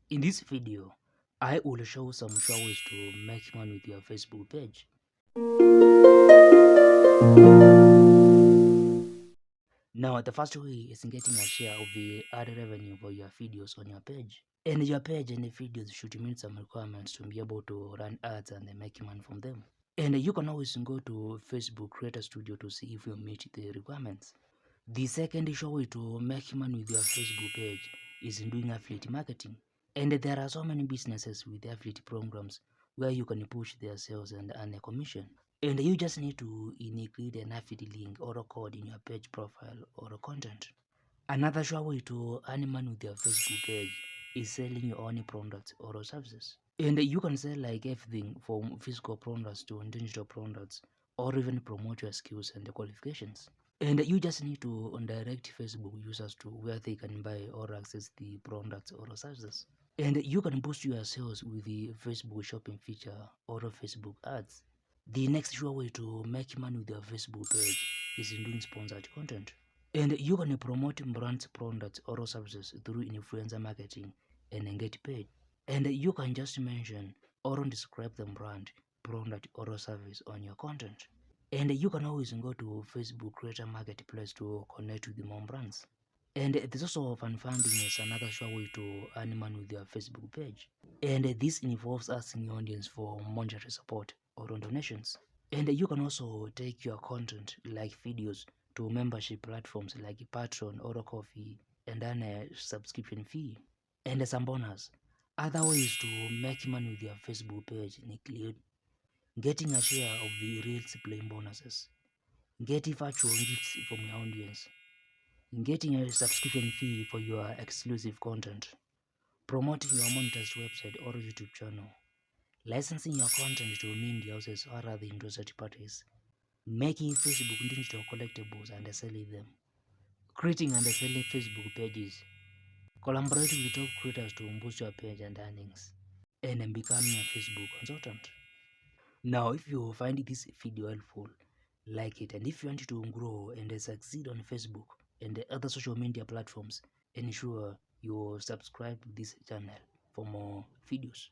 In this video, I will show some sure ways to make money with your Facebook page. Now, the first way is getting a share of the ad revenue for your videos on your page. And your page and the videos should meet some requirements to be able to run ads and make money from them. And you can always go to Facebook Creator Studio to see if you meet the requirements. The second sure way to make money with your Facebook page is in doing affiliate marketing. And there are so many businesses with affiliate programs where you can push their sales and earn a commission. And you just need to include an affiliate link or a code in your page profile or a content. Another sure way to earn money with your Facebook page is selling your own products or services. And you can sell like everything from physical products to digital products, or even promote your skills and qualifications. And you just need to direct Facebook users to where they can buy or access the products or services. And you can boost your sales with the Facebook shopping feature or Facebook ads. The next sure way to make money with your Facebook page is in doing sponsored content. And you can promote brands, products, or services through influencer marketing and get paid. And you can just mention or describe the brand, product, or service on your content. And you can always go to Facebook Creator Marketplace to connect with more brands. And there's also Fanfunding is another sure way to earn money with your Facebook page. And this involves asking your audience for monetary support or donations. And you can also take your content like videos to membership platforms like Patreon or Coffee and earn a subscription fee. And some bonus. Other ways to make money with your Facebook page include getting a share of the Reels playing bonuses, getting virtual gifts from your audience, getting a subscription fee for your exclusive content, promoting your monetized website or YouTube channel, licensing your content to media houses or other interested parties, making Facebook digital collectibles and selling them, creating and selling Facebook pages, collaborating with top creators to boost your page and earnings, and becoming a Facebook consultant. Now, if you find this video helpful, like it, and if you want to grow and succeed on Facebook and other social media platforms, ensure you subscribe to this channel for more videos.